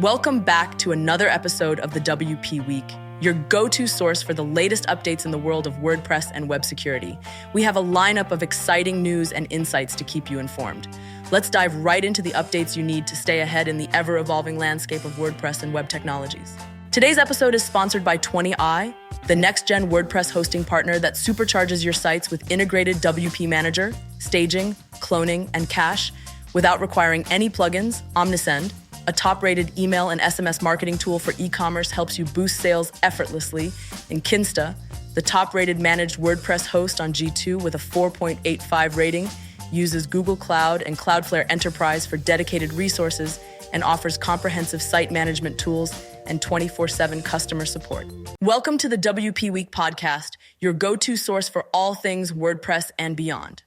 Welcome back to another episode of the WP Week, your go-to source for the latest updates in the world of WordPress and web security. We have a lineup of exciting news and insights to keep you informed. Let's dive right into the updates you need to stay ahead in the ever-evolving landscape of WordPress and web technologies. Today's episode is sponsored by 20i, the next-gen WordPress hosting partner that supercharges your sites with integrated WP Manager, staging, cloning, and cache without requiring any plugins. Omnisend, a top-rated email and SMS marketing tool for e-commerce, helps you boost sales effortlessly. And Kinsta, the top-rated managed WordPress host on G2 with a 4.85 rating, uses Google Cloud and Cloudflare Enterprise for dedicated resources and offers comprehensive site management tools and 24/7 customer support. Welcome to the WP Week podcast, your go-to source for all things WordPress and beyond.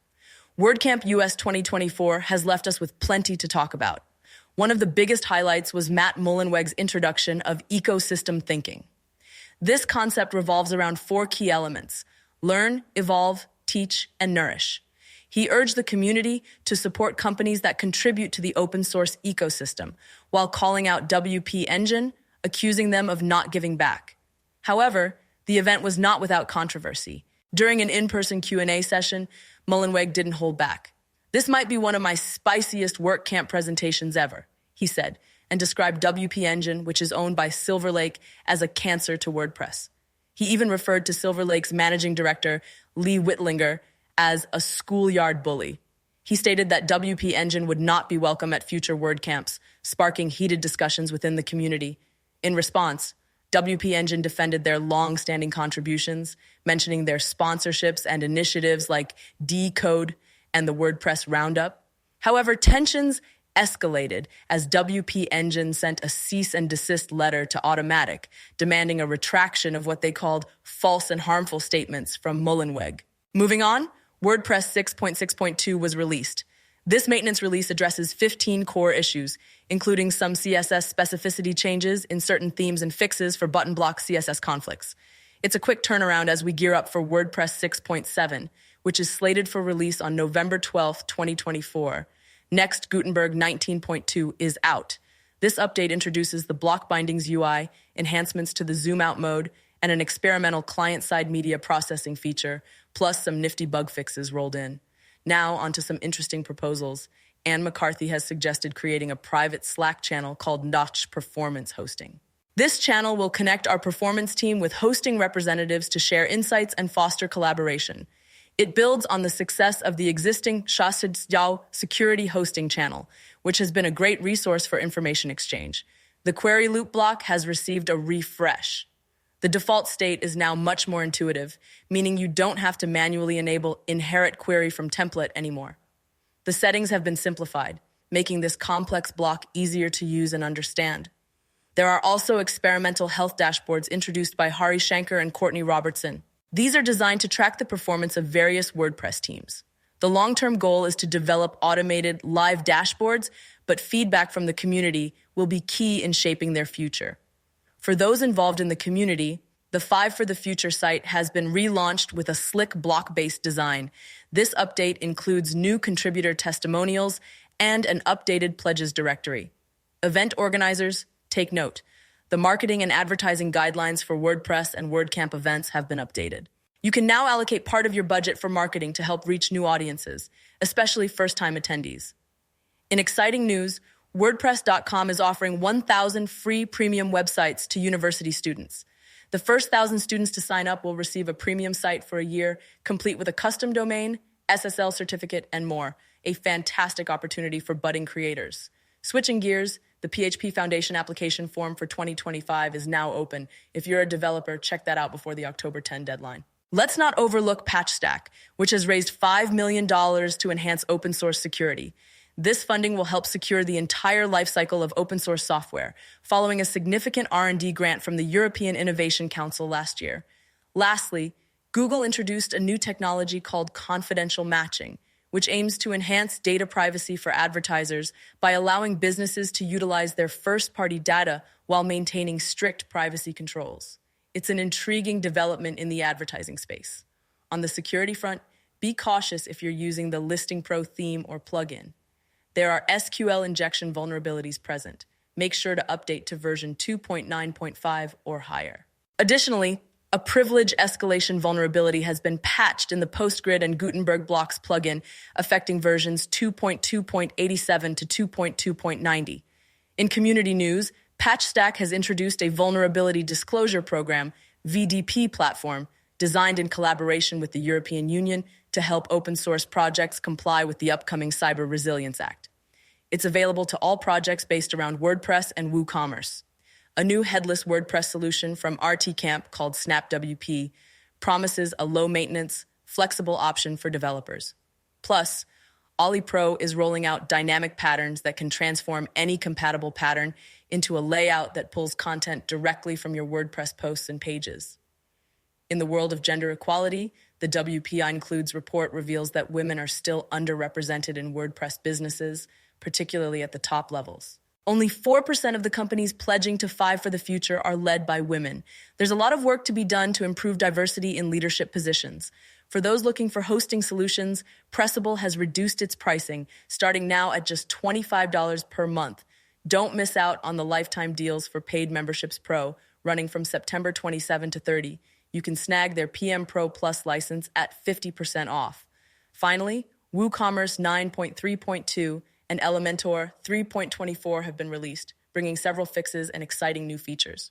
WordCamp US 2024 has left us with plenty to talk about. One of the biggest highlights was Matt Mullenweg's introduction of ecosystem thinking. This concept revolves around four key elements: learn, evolve, teach, and nourish. He urged the community to support companies that contribute to the open source ecosystem, while calling out WP Engine, accusing them of not giving back. However, the event was not without controversy. During an in-person Q&A session, Mullenweg didn't hold back. "This might be one of my spiciest WordCamp presentations ever," he said, and described WP Engine, which is owned by Silver Lake, as a cancer to WordPress. He even referred to Silver Lake's managing director, Lee Whitlinger, as a schoolyard bully. He stated that WP Engine would not be welcome at future WordCamps, sparking heated discussions within the community. In response, WP Engine defended their long-standing contributions, mentioning their sponsorships and initiatives like Decode and the WordPress Roundup. However, tensions escalated as WP Engine sent a cease and desist letter to Automatic, demanding a retraction of what they called false and harmful statements from Mullenweg. Moving on, WordPress 6.6.2 was released. This maintenance release addresses 15 core issues, including some CSS specificity changes in certain themes and fixes for button block CSS conflicts. It's a quick turnaround as we gear up for WordPress 6.7, which is slated for release on November 12, 2024. Next, Gutenberg 19.2 is out. This update introduces the block bindings UI, enhancements to the zoom out mode, and an experimental client-side media processing feature, plus some nifty bug fixes rolled in. Now, onto some interesting proposals. Anne McCarthy has suggested creating a private Slack channel called Notch Performance Hosting. This channel will connect our performance team with hosting representatives to share insights and foster collaboration. It builds on the success of the existing Spiciest security hosting channel, which has been a great resource for information exchange. The query loop block has received a refresh. The default state is now much more intuitive, meaning you don't have to manually enable inherit query from template anymore. The settings have been simplified, making this complex block easier to use and understand. There are also experimental health dashboards introduced by Hari Shankar and Courtney Robertson. These are designed to track the performance of various WordPress teams. The long-term goal is to develop automated live dashboards, but feedback from the community will be key in shaping their future. For those involved in the community, the 5 for the Future site has been relaunched with a slick block-based design. This update includes new contributor testimonials and an updated pledges directory. Event organizers, take note. The marketing and advertising guidelines for WordPress and WordCamp events have been updated. You can now allocate part of your budget for marketing to help reach new audiences, especially first-time attendees. In exciting news, WordPress.com is offering 1,000 free premium websites to university students. The first 1,000 students to sign up will receive a premium site for a year, complete with a custom domain, SSL certificate, and more. A fantastic opportunity for budding creators. Switching gears, the PHP Foundation application form for 2025 is now open. If you're a developer, check that out before the October 10 deadline. Let's not overlook PatchStack, which has raised $5 million to enhance open source security. This funding will help secure the entire lifecycle of open source software, following a significant R&D grant from the European Innovation Council last year. Lastly, Google introduced a new technology called confidential matching, which aims to enhance data privacy for advertisers by allowing businesses to utilize their first-party data while maintaining strict privacy controls. It's an intriguing development in the advertising space. On the security front, be cautious if you're using the Listing Pro theme or plugin. There are SQL injection vulnerabilities present. make sure to update to version 2.9.5 or higher. Additionally, a privilege escalation vulnerability has been patched in the PostGrid and Gutenberg blocks plugin, affecting versions 2.2.87 to 2.2.90. In community news, PatchStack has introduced a vulnerability disclosure program, VDP platform, designed in collaboration with the European Union to help open source projects comply with the upcoming Cyber Resilience Act. It's available to all projects based around WordPress and WooCommerce. A new headless WordPress solution from RTCamp called SnapWP promises a low-maintenance, flexible option for developers. Plus, OliPro is rolling out dynamic patterns that can transform any compatible pattern into a layout that pulls content directly from your WordPress posts and pages. In the world of gender equality, the WPI Includes report reveals that women are still underrepresented in WordPress businesses, particularly at the top levels. Only 4% of the companies pledging to Five for the Future are led by women. There's a lot of work to be done to improve diversity in leadership positions. For those looking for hosting solutions, Pressable has reduced its pricing, starting now at just $25 per month. Don't miss out on the lifetime deals for Paid Memberships Pro, running from September 27 to 30. You can snag their PM Pro Plus license at 50% off. Finally, WooCommerce 9.3.2 and Elementor 3.24 have been released, bringing several fixes and exciting new features.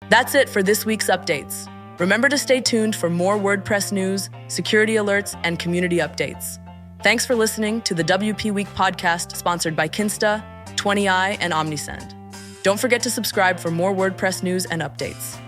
That's it for this week's updates. Remember to stay tuned for more WordPress news, security alerts, and community updates. Thanks for listening to the WP Week podcast sponsored by Kinsta, 20i, and Omnisend. Don't forget to subscribe for more WordPress news and updates.